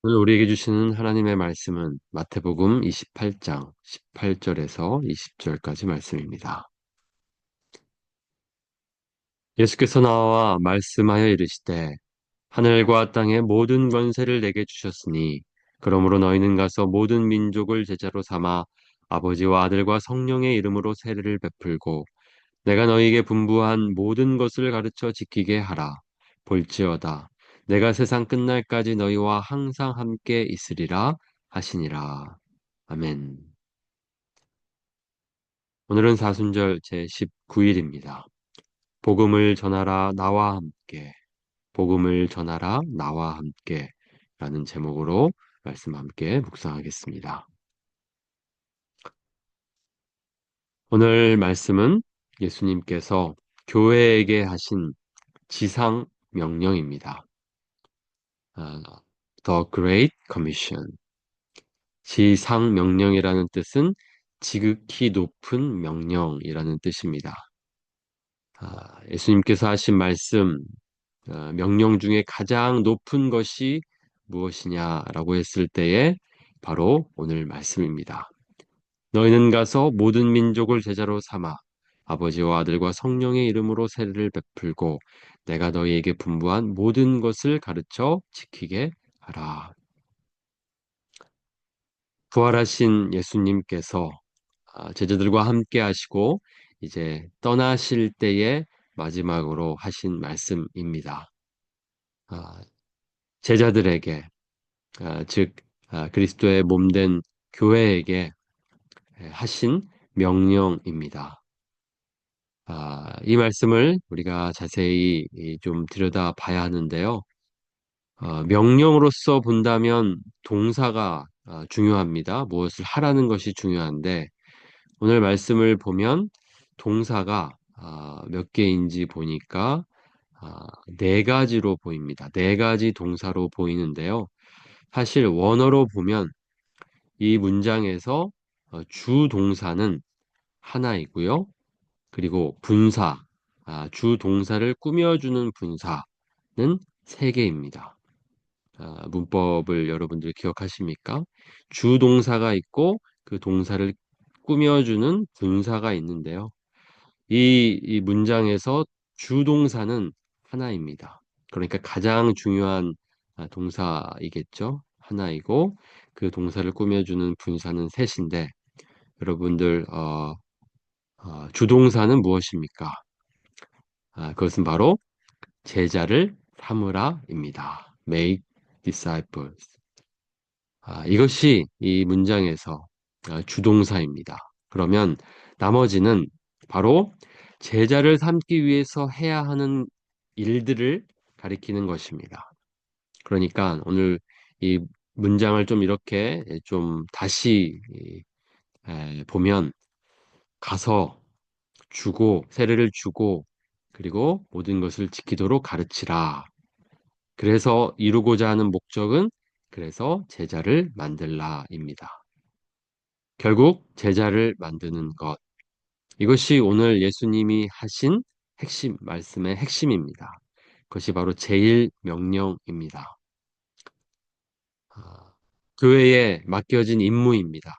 오늘 우리에게 주시는 하나님의 말씀은 마태복음 28장 18절에서 20절까지 말씀입니다. 예수께서 나와 말씀하여 이르시되 하늘과 땅의 모든 권세를 내게 주셨으니 그러므로 너희는 가서 모든 민족을 제자로 삼아 아버지와 아들과 성령의 이름으로 세례를 베풀고 내가 너희에게 분부한 모든 것을 가르쳐 지키게 하라. 볼지어다 내가 세상 끝날까지 너희와 항상 함께 있으리라 하시니라. 아멘. 오늘은 사순절 제19일입니다. 복음을 전하라 나와 함께, 복음을 전하라 나와 함께 라는 제목으로 말씀 함께 묵상하겠습니다. 오늘 말씀은 예수님께서 교회에게 하신 지상 명령입니다. The Great Commission. 지상 명령이라는 뜻은 지극히 높은 명령이라는 뜻입니다. 예수님께서 하신 말씀, 명령 중에 가장 높은 것이 무엇이냐라고 했을 때에 바로 오늘 말씀입니다. 너희는 가서 모든 민족을 제자로 삼아 아버지와 아들과 성령의 이름으로 세례를 베풀고 내가 너희에게 분부한 모든 것을 가르쳐 지키게 하라. 부활하신 예수님께서 제자들과 함께 하시고 이제 떠나실 때의 마지막으로 하신 말씀입니다. 아, 제자들에게, 즉 그리스도의 몸된 교회에게 하신 명령입니다. 이 말씀을 우리가 자세히 좀 들여다 봐야 하는데요. 명령으로서 본다면 동사가 중요합니다. 무엇을 하라는 것이 중요한데 오늘 말씀을 보면 동사가 몇 개인지 보니까 네 가지로 보입니다. 네 가지 동사로 보이는데요. 사실 원어로 보면 이 문장에서 주 동사는 하나이고요. 그리고 분사, 주 동사를 꾸며주는 분사는 세 개입니다. 문법을 여러분들 기억하십니까? 주 동사가 있고 그 동사를 꾸며주는 분사가 있는데요. 이 문장에서 주 동사는 하나입니다. 그러니까 가장 중요한 동사이겠죠. 하나이고 그 동사를 꾸며주는 분사는 셋인데 여러분들 주동사는 무엇입니까? 그것은 바로 제자를 삼으라입니다. Make disciples. 이것이 이 문장에서 주동사입니다. 그러면 나머지는 바로 제자를 삼기 위해서 해야 하는 일들을 가리키는 것입니다. 그러니까 오늘 이 문장을 좀 이렇게 좀 다시 보면 가서 주고 세례를 주고 그리고 모든 것을 지키도록 가르치라. 그래서 이루고자 하는 목적은 그래서 제자를 만들라입니다. 결국 제자를 만드는 것. 이것이 오늘 예수님이 하신 말씀의 핵심입니다. 그것이 바로 제일 명령입니다. 아, 교회에 맡겨진 임무입니다.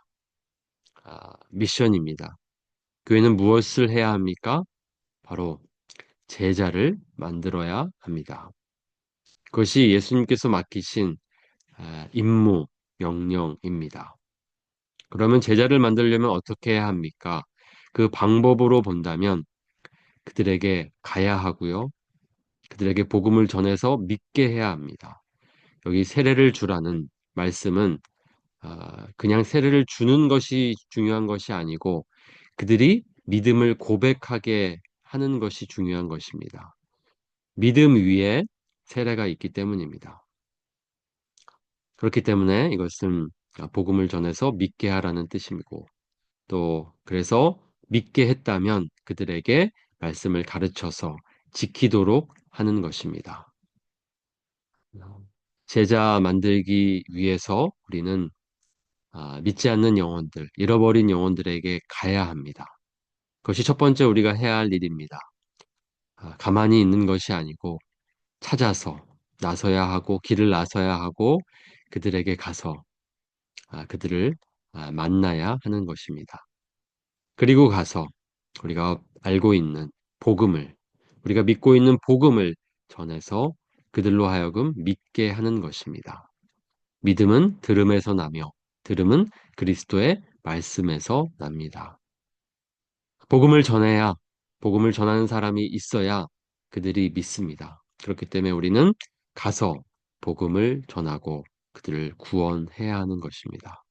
미션입니다. 교회는 무엇을 해야 합니까? 바로 제자를 만들어야 합니다. 그것이 예수님께서 맡기신 임무, 명령입니다. 그러면 제자를 만들려면 어떻게 해야 합니까? 그 방법으로 본다면 그들에게 가야 하고요. 그들에게 복음을 전해서 믿게 해야 합니다. 여기 세례를 주라는 말씀은 그냥 세례를 주는 것이 중요한 것이 아니고 그들이 믿음을 고백하게 하는 것이 중요한 것입니다. 믿음 위에 세례가 있기 때문입니다. 그렇기 때문에 이것은 복음을 전해서 믿게 하라는 뜻이고 또 그래서 믿게 했다면 그들에게 말씀을 가르쳐서 지키도록 하는 것입니다. 제자 만들기 위해서 우리는 믿지 않는 영혼들, 잃어버린 영혼들에게 가야 합니다. 그것이 첫 번째 우리가 해야 할 일입니다. 가만히 있는 것이 아니고 찾아서 나서야 하고 길을 나서야 하고 그들에게 가서 그들을 만나야 하는 것입니다. 그리고 가서 우리가 알고 있는 복음을, 우리가 믿고 있는 복음을 전해서 그들로 하여금 믿게 하는 것입니다. 믿음은 들음에서 나며 들음은 그리스도의 말씀에서 납니다. 복음을 전해야, 복음을 전하는 사람이 있어야 그들이 믿습니다. 그렇기 때문에 우리는 가서 복음을 전하고 그들을 구원해야 하는 것입니다.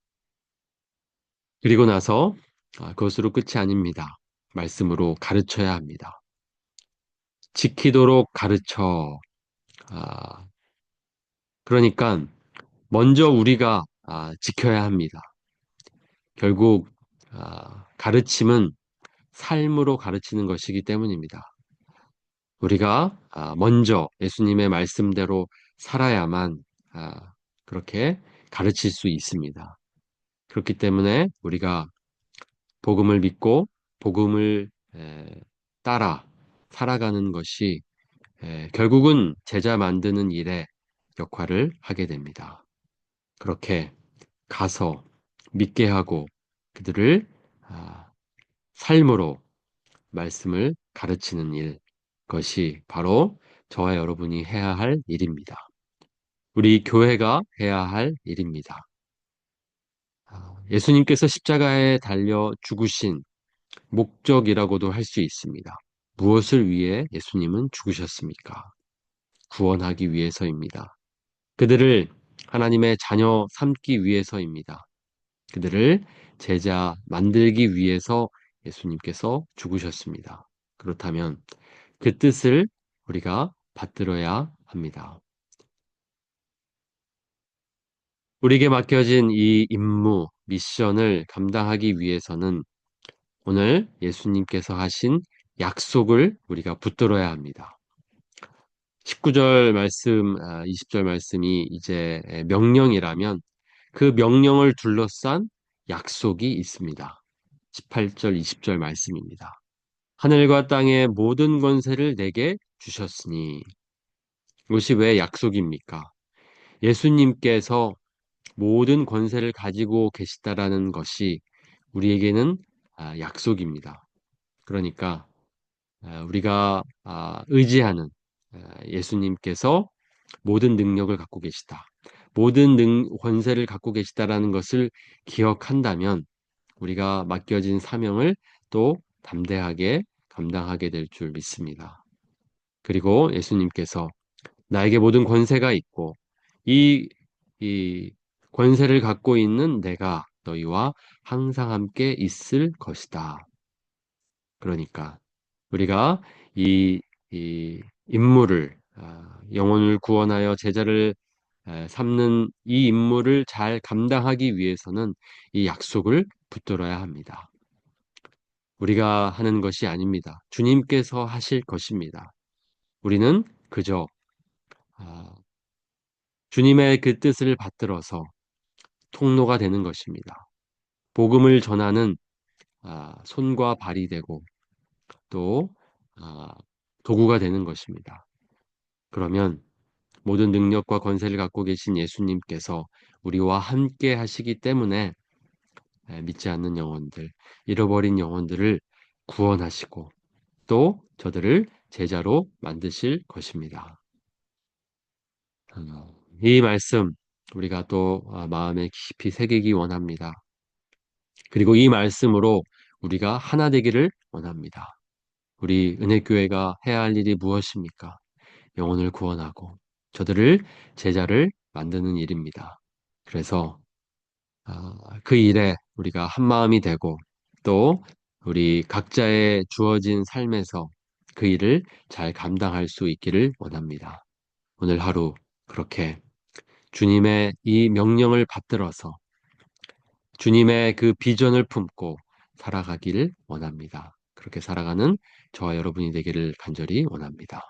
그리고 나서 그것으로 끝이 아닙니다. 말씀으로 가르쳐야 합니다. 지키도록 가르쳐. 아, 그러니까 먼저 우리가 지켜야 합니다. 결국 가르침은 삶으로 가르치는 것이기 때문입니다. 우리가 먼저 예수님의 말씀대로 살아야만 그렇게 가르칠 수 있습니다. 그렇기 때문에 우리가 복음을 믿고 복음을 따라 살아가는 것이 결국은 제자 만드는 일에 역할을 하게 됩니다. 그렇게 가서 믿게 하고 그들을 삶으로 말씀을 가르치는 일, 그것이 바로 저와 여러분이 해야 할 일입니다. 우리 교회가 해야 할 일입니다. 예수님께서 십자가에 달려 죽으신 목적이라고도 할 수 있습니다. 무엇을 위해 예수님은 죽으셨습니까? 구원하기 위해서입니다. 그들을 하나님의 자녀 삼기 위해서입니다. 그들을 제자 만들기 위해서 예수님께서 죽으셨습니다. 그렇다면 그 뜻을 우리가 받들어야 합니다. 우리에게 맡겨진 이 임무, 미션을 감당하기 위해서는 오늘 예수님께서 하신 약속을 우리가 붙들어야 합니다. 19절 말씀, 20절 말씀이 이제 명령이라면 그 명령을 둘러싼 약속이 있습니다. 18절, 20절 말씀입니다. 하늘과 땅의 모든 권세를 내게 주셨으니 이것이 왜 약속입니까? 예수님께서 모든 권세를 가지고 계시다라는 것이 우리에게는 약속입니다. 그러니까 우리가 의지하는 예수님께서 모든 능력을 갖고 계시다. 모든 권세를 갖고 계시다라는 것을 기억한다면 우리가 맡겨진 사명을 또 담대하게 감당하게 될 줄 믿습니다. 그리고 예수님께서 나에게 모든 권세가 있고 이, 이 권세를 갖고 있는 내가 너희와 항상 함께 있을 것이다. 그러니까 우리가 이, 이 임무를 영혼을 구원하여 제자를 삼는 이 임무를 잘 감당하기 위해서는 이 약속을 붙들어야 합니다. 우리가 하는 것이 아닙니다. 주님께서 하실 것입니다. 우리는 그저 주님의 그 뜻을 받들어서 통로가 되는 것입니다. 복음을 전하는 손과 발이 되고 또 도구가 되는 것입니다. 그러면 모든 능력과 권세를 갖고 계신 예수님께서 우리와 함께 하시기 때문에 믿지 않는 영혼들, 잃어버린 영혼들을 구원하시고 또 저들을 제자로 만드실 것입니다. 이 말씀 우리가 또 마음에 깊이 새기기 원합니다. 그리고 이 말씀으로 우리가 하나 되기를 원합니다. 우리 은혜교회가 해야 할 일이 무엇입니까? 영혼을 구원하고 저들을 제자를 만드는 일입니다. 그래서 그 일에 우리가 한 마음이 되고 또 우리 각자의 주어진 삶에서 그 일을 잘 감당할 수 있기를 원합니다. 오늘 하루 그렇게 주님의 이 명령을 받들어서 주님의 그 비전을 품고 살아가기를 원합니다. 그렇게 살아가는 저와 여러분이 되기를 간절히 원합니다.